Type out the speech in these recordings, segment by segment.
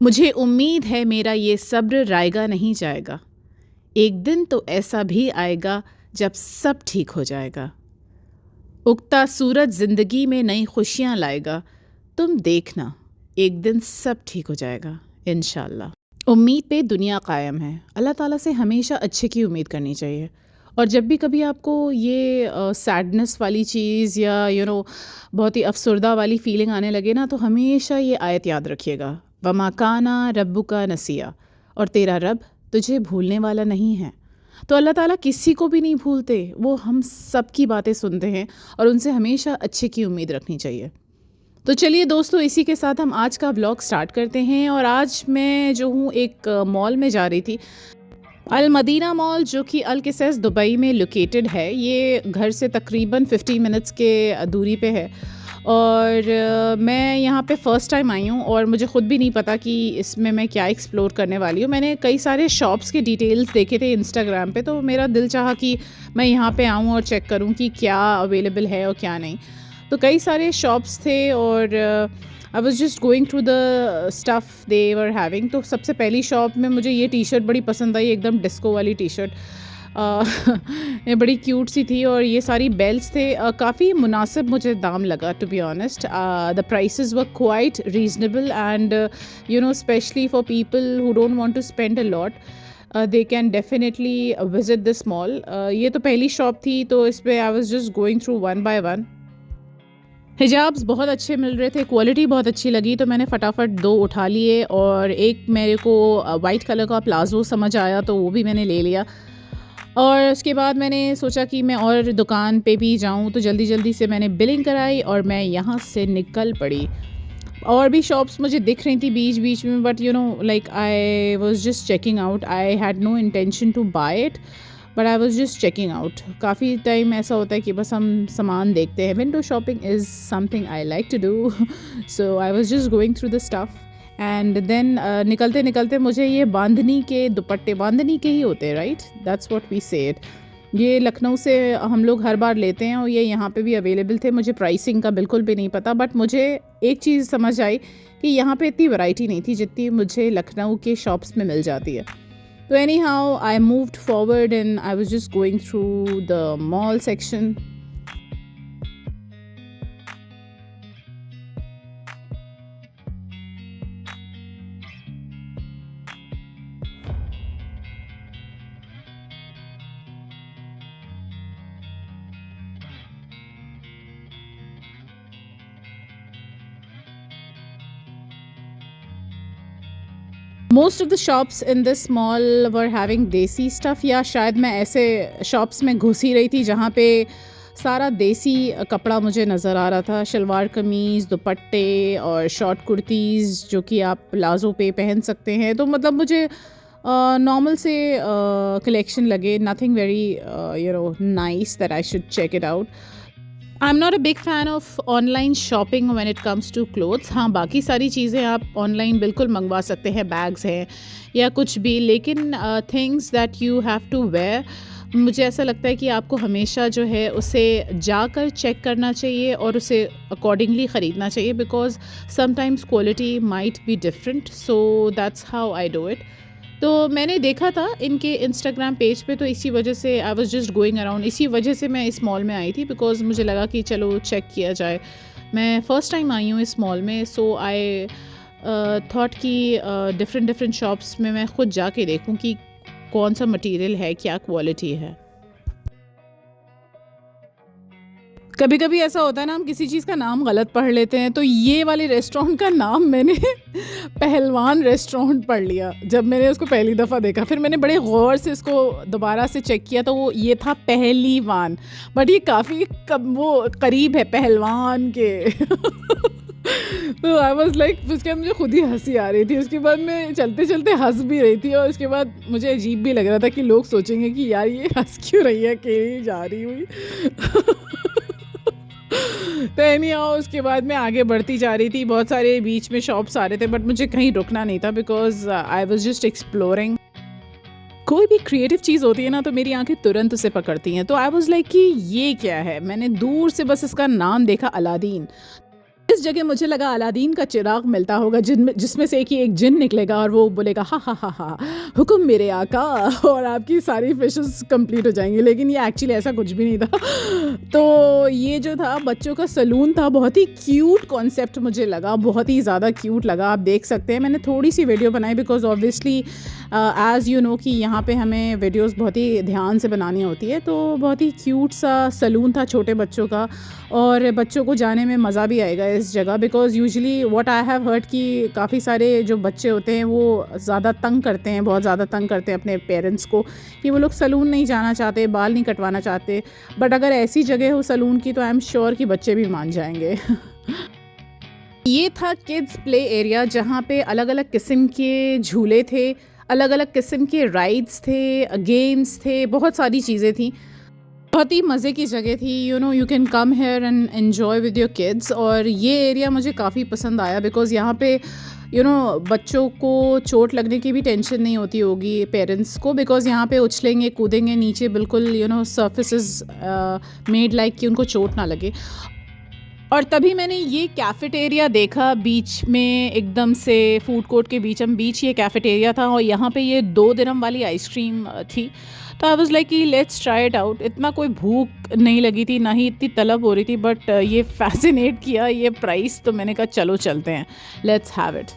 मुझे उम्मीद है मेरा ये सब्र रायगा नहीं जाएगा। एक दिन तो ऐसा भी आएगा जब सब ठीक हो जाएगा। उगता सूरज ज़िंदगी में नई खुशियाँ लाएगा। तुम देखना, एक दिन सब ठीक हो जाएगा इंशाल्लाह। उम्मीद पे दुनिया कायम है। अल्लाह ताला से हमेशा अच्छे की उम्मीद करनी चाहिए। और जब भी कभी आपको ये सैडनेस वाली चीज़ या बहुत ही अफसरदा वाली फीलिंग आने लगे ना, तो हमेशा ये आयत याद रखिएगा, वमा काना रब्बुका नसिया, और तेरा रब तुझे भूलने वाला नहीं है। तो अल्लाह ताला किसी को भी नहीं भूलते, वो हम सब की बातें सुनते हैं और उनसे हमेशा अच्छे की उम्मीद रखनी चाहिए। तो चलिए दोस्तों, इसी के साथ हम आज का व्लॉग स्टार्ट करते हैं। और आज मैं जो हूँ एक मॉल में जा रही थी, अल मदीना मॉल, जो कि अल किसस दुबई में लोकेटेड है। ये घर से तकरीबन 50 मिनट्स के दूरी पे है। और मैं यहाँ पे फ़र्स्ट टाइम आई हूँ और मुझे ख़ुद भी नहीं पता कि इसमें मैं क्या एक्सप्लोर करने वाली हूँ। मैंने कई सारे शॉप्स के डिटेल्स देखे थे इंस्टाग्राम पे, तो मेरा दिल चाहा कि मैं यहाँ पे आऊँ और चेक करूँ कि क्या अवेलेबल है और क्या नहीं। तो कई सारे शॉप्स थे और आई was just going through the stuff they were having. तो सबसे पहली शॉप में मुझे ये टी शर्ट बड़ी पसंद आई, एकदम डिस्को वाली टी शर्ट। ये बड़ी क्यूट सी थी और ये सारी बेल्ट्स थे। काफ़ी मुनासिब मुझे दाम लगा, to be honest. The prices were quite reasonable and specially for people who don't want to spend a lot, they can definitely visit this mall. ये तो पहली शॉप थी, तो इस पर I was just going through one by one. हिजाब्स बहुत अच्छे मिल रहे थे, क्वालिटी बहुत अच्छी लगी, तो मैंने फटाफट 2 उठा लिए। और एक मेरे को वाइट कलर का प्लाज़ो समझ आया, तो वो भी मैंने ले लिया। और उसके बाद मैंने सोचा कि मैं और दुकान पे भी जाऊं, तो जल्दी जल्दी से मैंने बिलिंग कराई और मैं यहाँ से निकल पड़ी। और भी शॉप्स मुझे दिख रही थी बीच बीच में, but like I was just checking out. I had no intention to buy it, but I was just checking out. काफ़ी टाइम ऐसा होता है कि बस हम सामान देखते हैं। Window shopping is something I like to do, so I was just going through the stuff and then निकलते निकलते मुझे ये बांधनी के दुपट्टे, बांधनी के ही होते हैं, राइट, दैट्स व्हाट वी से इट। ये लखनऊ से हम लोग हर बार लेते हैं और ये यहाँ पे भी अवेलेबल थे। मुझे प्राइसिंग का बिल्कुल भी नहीं पता, बट मुझे एक चीज़ समझ आई कि यहाँ पे इतनी वैरायटी नहीं थी जितनी मुझे लखनऊ के शॉप्स में मिल जाती है। तो any how I moved forward and I was just going through the mall section. Most of the shops in this mall were having देसी स्टफ़, या शायद मैं ऐसे शॉप्स में घुस ही रही थी जहाँ पे सारा देसी कपड़ा मुझे नज़र आ रहा था। शलवार कमीज़, दुपट्टे और शॉर्ट कुर्तीज़ जो कि आप प्लाज़ो पे पहन सकते हैं। तो मतलब मुझे नॉर्मल से कलेक्शन लगे, nothing very nice that I should check it out. I am not a big fan of online shopping when it comes to clothes. हाँ, बाकी सारी चीज़ें आप ऑनलाइन बिल्कुल मंगवा सकते हैं, बैग्स हैं या कुछ भी, लेकिन things that you have to wear, मुझे ऐसा लगता है कि आपको हमेशा जो है उसे जाकर चेक करना चाहिए और उसे अकॉर्डिंगली ख़रीदना चाहिए, because sometimes quality might be different. So that's how I do it. तो मैंने देखा था इनके इंस्टाग्राम पेज पे, तो इसी वजह से आई वाज जस्ट गोइंग अराउंड, इसी वजह से मैं इस मॉल में आई थी, बिकॉज़ मुझे लगा कि चलो चेक किया जाए। मैं फ़र्स्ट टाइम आई हूँ इस मॉल में, सो आई थॉट कि डिफरेंट शॉप्स में मैं ख़ुद जाके देखूँ कि कौन सा मटेरियल है, क्या क्वालिटी है। कभी कभी ऐसा होता है ना, हम किसी चीज़ का नाम गलत पढ़ लेते हैं। तो ये वाले रेस्टोरेंट का नाम मैंने पहलवान रेस्टोरेंट पढ़ लिया जब मैंने उसको पहली दफ़ा देखा। फिर मैंने बड़े गौर से इसको दोबारा से चेक किया, तो वो ये था पहलीवान, बट ये काफ़ी वो करीब है पहलवान के। तो आई वॉज लाइक, उसके बाद मुझे खुद ही हंसी आ रही थी। उसके बाद मैं चलते चलते हंस भी रही थी और उसके बाद मुझे अजीब भी लग रहा था कि लोग सोचेंगे कि यार ये हंस क्यों रही है, अकेली जा रही हुई। तो एनी हाउ उसके बाद मैं आगे बढ़ती जा रही थी। बहुत सारे बीच में शॉप्स आ रहे थे, बट मुझे कहीं रुकना नहीं था, because I was just exploring. कोई भी क्रिएटिव चीज़ होती है ना, तो मेरी आंखें तुरंत उसे पकड़ती हैं। तो आई वॉज लाइक कि ये क्या है। मैंने दूर से बस इसका नाम देखा, अलादीन। इस जगह मुझे लगा अलादीन का चिराग मिलता होगा जिसमें से कि एक जिन निकलेगा और वो बोलेगा हा हा हा हा हुक्म मेरे आका, और आपकी सारी फिशेस कंप्लीट हो जाएंगी। लेकिन ये एक्चुअली ऐसा कुछ भी नहीं था। तो ये जो था बच्चों का सलून था, बहुत ही क्यूट कॉन्सेप्ट मुझे लगा, बहुत ही ज़्यादा क्यूट लगा। आप देख सकते हैं मैंने थोड़ी सी वीडियो बनाई because obviously as you know कि यहाँ पे हमें वीडियोस बहुत ही ध्यान से बनानी होती है। तो बहुत ही क्यूट सा सलून था छोटे बच्चों का, और बच्चों को जाने में मज़ा भी आएगा इस जगह because usually what I have heard कि काफ़ी सारे जो बच्चे होते हैं वो ज़्यादा तंग करते हैं, बहुत ज़्यादा तंग करते हैं अपने पेरेंट्स को कि वो लोग सलून नहीं जाना चाहते, बाल नहीं कटवाना चाहते। बट अगर ऐसी जगह हो सलून की तो आई एम श्योर कि बच्चे भी मान जाएंगे। ये था किड्स प्ले एरिया जहाँ पे अलग अलग किस्म के झूले थे, अलग अलग किस्म के राइड्स थे, गेम्स थे, बहुत सारी चीज़ें थी। बहुत ही मज़े की जगह थी। You can come here and enjoy with your kids. और ये एरिया मुझे काफ़ी पसंद आया बिकॉज़ यहाँ पे बच्चों को चोट लगने की भी टेंशन नहीं होती होगी पेरेंट्स को, बिकॉज़ यहाँ पे उछलेंगे कूदेंगे नीचे, बिल्कुल सर्फेसेस मेड लाइक कि उनको चोट ना लगे। और तभी मैंने ये कैफ़ेटेरिया देखा बीच में, एकदम से फूड कोर्ट के बीचम बीच ये कैफ़ेटेरिया था और यहाँ पे ये 2 दिरहम वाली आइसक्रीम थी। तो आई वाज़ लाइक कि लेट्स ट्राई इट आउट। इतना कोई भूख नहीं लगी थी, ना ही इतनी तलब हो रही थी, बट ये फ़ैसिनेट किया ये प्राइस, तो मैंने कहा चलो चलते हैं, लेट्स हैव इट।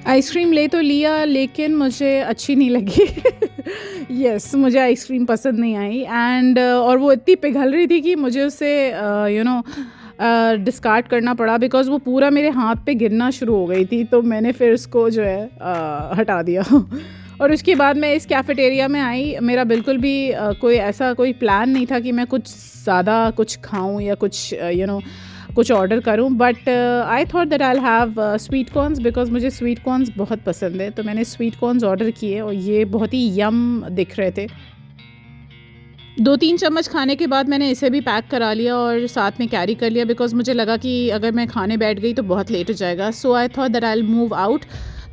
आइसक्रीम ले तो लिया लेकिन मुझे अच्छी नहीं लगी। यस मुझे आइसक्रीम पसंद नहीं आई एंड और वो इतनी पिघल रही थी कि मुझे उसे डिस्कार्ड करना पड़ा बिकॉज़ वो पूरा मेरे हाथ पे गिरना शुरू हो गई थी। तो मैंने फिर उसको जो है हटा दिया। और उसके बाद मैं इस कैफ़ेटेरिया में आई। मेरा बिल्कुल भी कोई प्लान नहीं था कि मैं कुछ ज़्यादा कुछ खाऊं या कुछ कुछ ऑर्डर करूं, but I thought that I have sweet corns because मुझे स्वीट कॉर्न्स बहुत पसंद है। तो मैंने स्वीट कॉर्न्स ऑर्डर किए और ये बहुत ही यम दिख रहे थे। 2-3 चम्मच खाने के बाद मैंने इसे भी पैक करा लिया और साथ में कैरी कर लिया बिकॉज़ मुझे लगा कि अगर मैं खाने बैठ गई तो बहुत लेट हो जाएगा। So I thought that I will move out.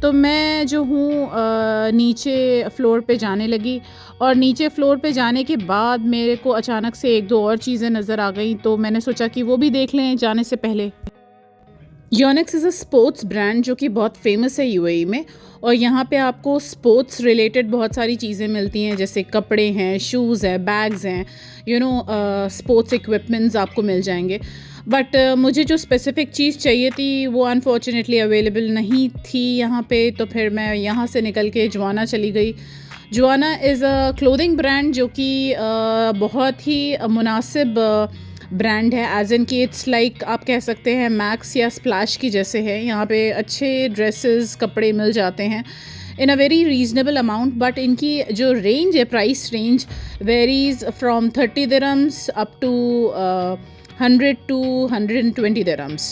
तो मैं जो हूँ नीचे फ्लोर पे जाने लगी और नीचे फ्लोर पे जाने के बाद मेरे को अचानक से 1-2 और चीज़ें नज़र आ गई, तो मैंने सोचा कि वो भी देख लें जाने से पहले। Yonex is a sports brand जो कि बहुत फेमस है यूएई में, और यहाँ पे आपको स्पोर्ट्स रिलेटेड बहुत सारी चीज़ें मिलती हैं, जैसे कपड़े हैं, शूज़ हैं, बैग्स हैं, स्पोर्ट्स इक्विपमेंट्स आपको मिल जाएंगे। बट मुझे जो स्पेसिफ़िक चीज़ चाहिए थी वो अनफॉर्चुनेटली अवेलेबल नहीं थी यहाँ पे। तो फिर मैं यहाँ से निकल के जुआना चली गई। Juana is a clothing brand जो कि बहुत ही मुनासिब ब्रांड है, एज इन कि इट्स लाइक आप कह सकते हैं मैक्स या स्प्लैश की जैसे है। यहाँ पे अच्छे ड्रेसेस कपड़े मिल जाते हैं in a very reasonable amount. But इनकी जो रेंज है, price range varies from 30 dirhams up to 100 to 120 dirhams.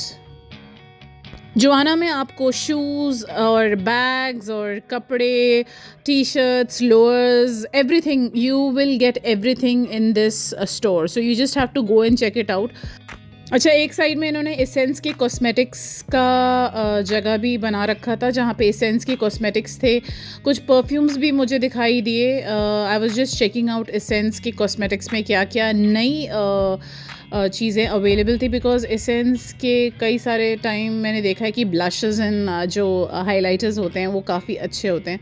Juana में आपको शूज़ और बैग्स और कपड़े, T shirts, lowers, everything, you will get everything in this store, so you just have to go and check it out. अच्छा, एक side में इन्होंने essence के कॉस्मेटिक्स का जगह भी बना रखा था जहाँ पे एसेंस के कॉस्मेटिक्स थे। कुछ परफ्यूम्स भी मुझे दिखाई दिए। आई was just checking out essence के कॉस्मेटिक्स में क्या क्या नई चीज़ें अवेलेबल थी, बिकॉज़ एसेंस के कई सारे टाइम मैंने देखा है कि ब्लशेस एंड जो हाइलाइटर्स होते हैं वो काफ़ी अच्छे होते हैं।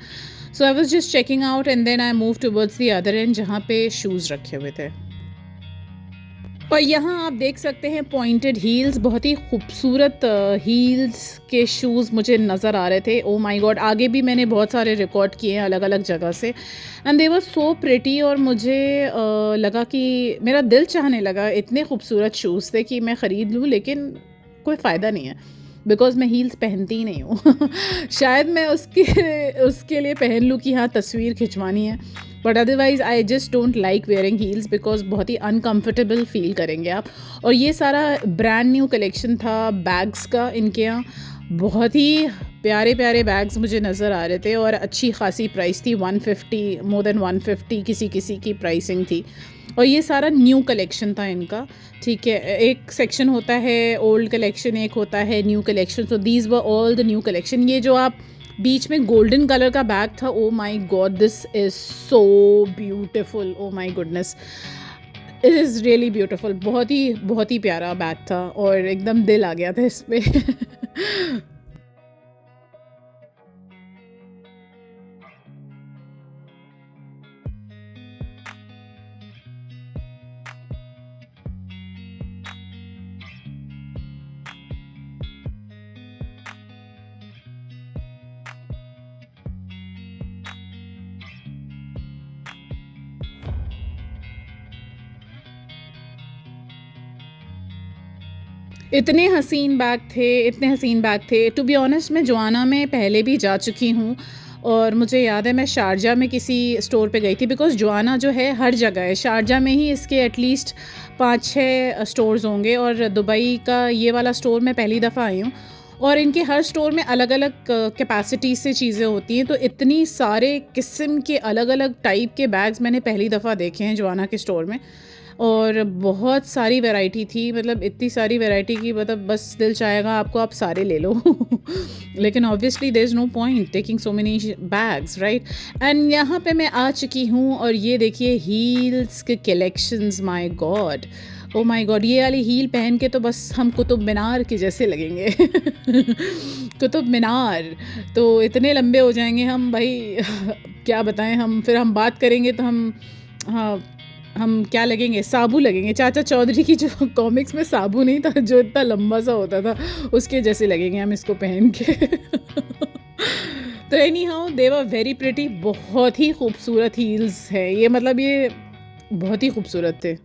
So I was just checking out and then I move towards the other end जहाँ पे शूज़ रखे हुए थे। और यहाँ आप देख सकते हैं पॉइंटेड हील्स, बहुत ही खूबसूरत हील्स के शूज़ मुझे नज़र आ रहे थे। ओ माय गॉड, आगे भी मैंने बहुत सारे रिकॉर्ड किए हैं अलग अलग जगह से, and they were so pretty. और मुझे लगा कि मेरा दिल चाहने लगा, इतने खूबसूरत शूज़ थे कि मैं ख़रीद लूँ, लेकिन कोई फ़ायदा नहीं है बिकॉज़ मैं हील्स पहनती ही नहीं हूँ। शायद मैं उसके लिए पहन लूँ कि हाँ तस्वीर खिंचवानी है, but otherwise I just don't like wearing heels because बहुत ही अनकम्फर्टेबल फील करेंगे आप। और ये सारा ब्रांड न्यू कलेक्शन था बैग्स का, इनके यहाँ बहुत ही प्यारे प्यारे बैग्स मुझे नज़र आ रहे थे और अच्छी खासी प्राइस थी। 150, मोर देन 150 किसी किसी की प्राइसिंग थी। और ये सारा न्यू कलेक्शन था इनका, ठीक है। एक सेक्शन होता है ओल्ड कलेक्शन, एक होता है new collection. So these were all the new collection. ये जो आप बीच में गोल्डन कलर का बैग था, oh my God, this is so beautiful, oh my goodness. It is really beautiful, बहुत ही प्यारा बैग था और एकदम दिल आ गया था इस पे। इतने हसीन बैग थे। टू बी ऑनेस्ट मैं जोआना में पहले भी जा चुकी हूँ और मुझे याद है मैं शारजा में किसी स्टोर पे गई थी, बिकॉज़ जोआना जो है हर जगह है। शारजा में ही इसके एटलीस्ट 5-6 स्टोर्स होंगे और दुबई का ये वाला स्टोर मैं पहली दफ़ा आई हूँ और इनके हर स्टोर में अलग-अलग कैपेसिटी से चीज़ें होती हैं, तो इतनी सारे किस्म के अलग-अलग टाइप के बैग्स मैंने पहली दफ़ा देखे हैं जोआना के स्टोर में। और बहुत सारी वैरायटी थी, मतलब इतनी सारी वैरायटी की मतलब बस दिल चाहेगा आपको आप सारे ले लो। लेकिन obviously there is no point taking so many bags, right? And यहाँ पे मैं आ चुकी हूँ और ये देखिए हील्स के collections, my God, oh my God, ये वाली हील पहन के तो बस हम कुतुब मीनार के जैसे लगेंगे। कुतुब मीनार तो इतने लंबे हो जाएंगे हम भाई, क्या बताएं हम, फिर हम बात करेंगे तो हाँ, हम क्या लगेंगे, साबू लगेंगे। चाचा चौधरी की जो कॉमिक्स में साबू नहीं था जो इतना लंबा सा होता था, उसके जैसे लगेंगे हम इसको पहन के। तो any how they were very pretty, बहुत ही खूबसूरत हील्स है ये, मतलब ये बहुत ही खूबसूरत थे।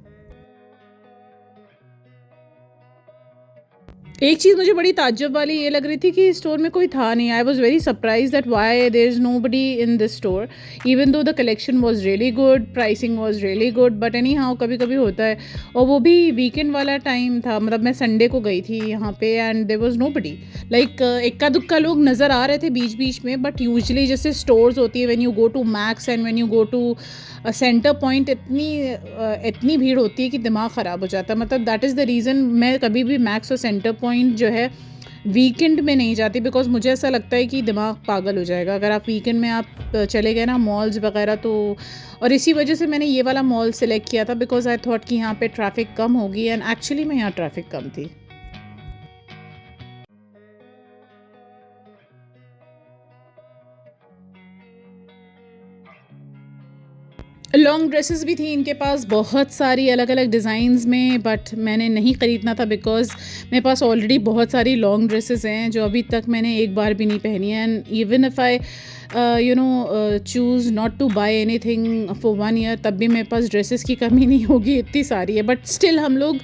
एक चीज़ मुझे बड़ी ताज्जुब वाली ये लग रही थी कि स्टोर में कोई था नहीं। I was very surprise that why there is nobody in this store, even though the collection was really good, pricing was really good, but anyhow कभी कभी होता है। और वो भी वीकेंड वाला टाइम था, मतलब मैं संडे को गई थी यहाँ पे and there was nobody, like इक्का दुक्का लोग नज़र आ रहे थे बीच बीच में, बट यूजली जैसे स्टोर्स होती है when you go to Max and when you go to Centre Point, इतनी भीड़ होती है कि दिमाग ख़राब हो जाता है। मतलब दैट इज़ द रीज़न मैं कभी भी मैक्स और सेंटर पॉइंट जो है वीकेंड में नहीं जाती, बिकॉज मुझे ऐसा लगता है कि दिमाग पागल हो जाएगा अगर आप वीकेंड में आप चले गए ना मॉल्स वगैरह तो। और इसी वजह से मैंने ये वाला मॉल सेलेक्ट किया था, बिकॉज आई थॉट कि यहाँ पे ट्रैफिक कम होगी एंड एक्चुअली में यहाँ ट्रैफिक कम थी। लॉन्ग ड्रेसेस भी थी इनके पास बहुत सारी अलग अलग डिज़ाइंस में, बट मैंने नहीं ख़रीदना था बिकॉज़ मेरे पास ऑलरेडी बहुत सारी लॉन्ग ड्रेसेस हैं जो अभी तक मैंने एक बार भी नहीं पहनी है। And even if I choose not to buy anything for 1 year, तब भी मेरे पास ड्रेसेस की कमी नहीं होगी, इतनी सारी है। बट स्टिल हम लोग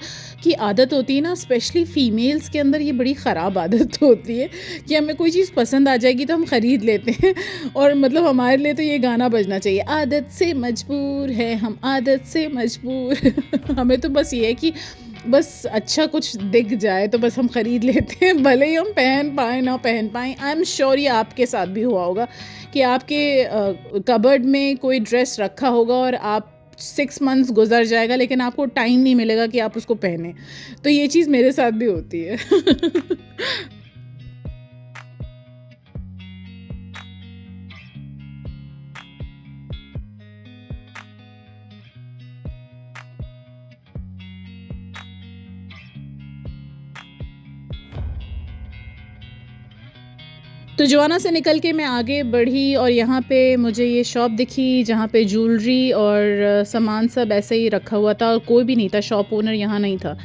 की आदत होती है ना, स्पेशली फ़ीमेल्स के अंदर ये बड़ी ख़राब आदत होती है कि हमें कोई चीज़ पसंद आ जाएगी तो हम ख़रीद लेते हैं। और मतलब हमारे लिए तो ये गाना बजना चाहिए, आदत से मजबूर है हम, आदत से मजबूर। हमें तो बस ये है कि बस अच्छा कुछ दिख जाए तो बस हम ख़रीद लेते हैं, भले ही हम पहन पाएँ ना पहन पाएँ। आई एम श्योर ये आपके साथ भी हुआ होगा कि आपके कबर्ड में कोई ड्रेस रखा होगा और आप 6 मंथ्स गुजर जाएगा लेकिन आपको टाइम नहीं मिलेगा कि आप उसको पहने। तो ये चीज़ मेरे साथ भी होती है। तो जोआना से निकल के मैं आगे बढ़ी और यहाँ पे मुझे ये शॉप दिखी जहाँ पे ज्वेलरी और सामान सब ऐसे ही रखा हुआ था और कोई भी नहीं था, शॉप ओनर यहाँ नहीं था।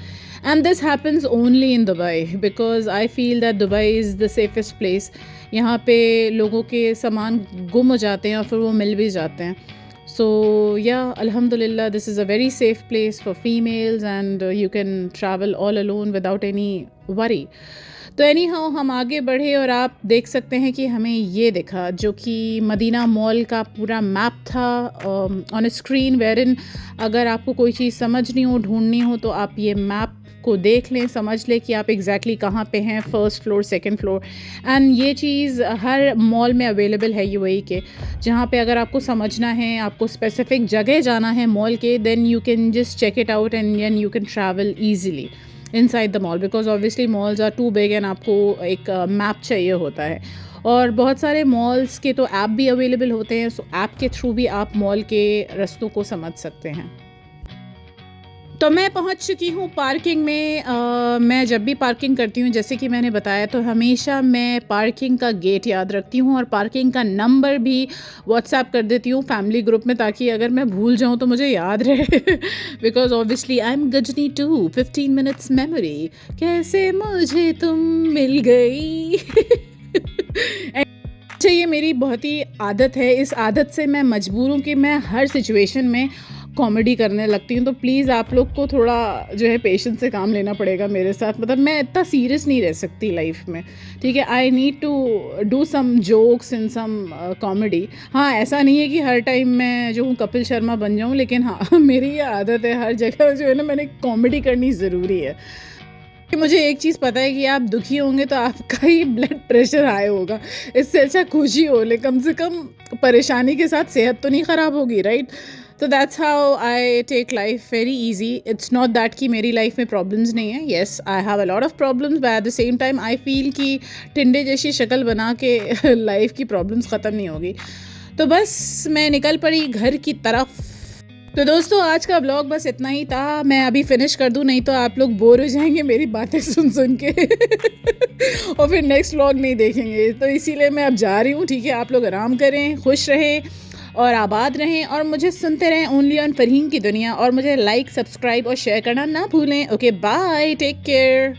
And this happens only in Dubai because I feel that Dubai is the safest place. यहाँ पे लोगों के सामान गुम हो जाते हैं और फिर वो मिल भी जाते हैं। सो या अल्हम्दुलिल्लाह this is a very safe place for females and you can travel all alone without any worry. तो एनी हाउ हम आगे बढ़े और आप देख सकते हैं कि हमें ये दिखा जो कि मदीना मॉल का पूरा मैप था ऑन स्क्रीन, वेरिन अगर आपको कोई चीज़ समझनी हो, ढूंढनी हो, तो आप ये मैप को देख लें, समझ लें कि आप एग्जैक्टली कहाँ पे हैं, first floor, second floor. And ये चीज़ हर मॉल में अवेलेबल है यूएई के, जहाँ पे अगर आपको समझना है, आपको स्पेसिफिक जगह जाना है मॉल के, then you can just check it out and then you can travel easily inside the mall because obviously malls are too big and आपको एक मैप चाहिए होता है। और बहुत सारे मॉल्स के तो ऐप भी अवेलेबल होते हैं, सो ऐप के थ्रू भी आप मॉल के रास्तों को समझ सकते हैं। तो मैं पहुंच चुकी हूँ पार्किंग में। मैं जब भी पार्किंग करती हूँ, जैसे कि मैंने बताया, तो हमेशा मैं पार्किंग का गेट याद रखती हूँ और पार्किंग का नंबर भी व्हाट्सएप कर देती हूँ फैमिली ग्रुप में, ताकि अगर मैं भूल जाऊँ तो मुझे याद रहे। Because obviously I am Ghajini to 15 minutes memory, कैसे मुझे तुम मिल गई। अच्छा, ये मेरी बहुत ही आदत है। इस आदत से मैं मजबूर हूँ कि मैं हर सिचुएशन में कॉमेडी करने लगती हूँ। तो प्लीज़ आप लोग को थोड़ा जो है पेशेंस से काम लेना पड़ेगा मेरे साथ। मतलब मैं इतना सीरियस नहीं रह सकती लाइफ में, ठीक है। I need to do some jokes in some comedy. हाँ, ऐसा नहीं है कि हर टाइम मैं जो हूँ कपिल शर्मा बन जाऊँ, लेकिन हाँ मेरी ये आदत है, हर जगह जो है ना मैंने कॉमेडी करनी ज़रूरी है। मुझे एक चीज़ पता है कि आप दुखी होंगे तो आपका ही ब्लड प्रेशर हाई होगा। इससे अच्छा खुशी हो ले, कम से कम परेशानी के साथ सेहत तो नहीं ख़राब होगी, राइट। तो that's how I take life very easy. It's not that कि मेरी लाइफ में प्रॉब्लम्स नहीं है। Yes, I have a lot of problems, but at the same time I feel कि टिंडे जैसी शक्ल बना के लाइफ की प्रॉब्लम्स ख़त्म नहीं होगी। तो बस मैं निकल पड़ी घर की तरफ। तो दोस्तों, आज का ब्लॉग बस इतना ही था। मैं अभी फिनिश कर दूं, नहीं तो आप लोग बोर हो जाएंगे मेरी बातें सुन सुन के और फिर नेक्स्ट ब्लॉग नहीं देखेंगे। तो इसीलिए मैं अब जा रही हूँ, ठीक है। आप लोग आराम करें, खुश रहें और आबाद रहें, और मुझे सुनते रहें ओनली ऑन फरहीन की दुनिया। और मुझे लाइक, सब्सक्राइब और शेयर करना ना भूलें। Okay, bye, take care.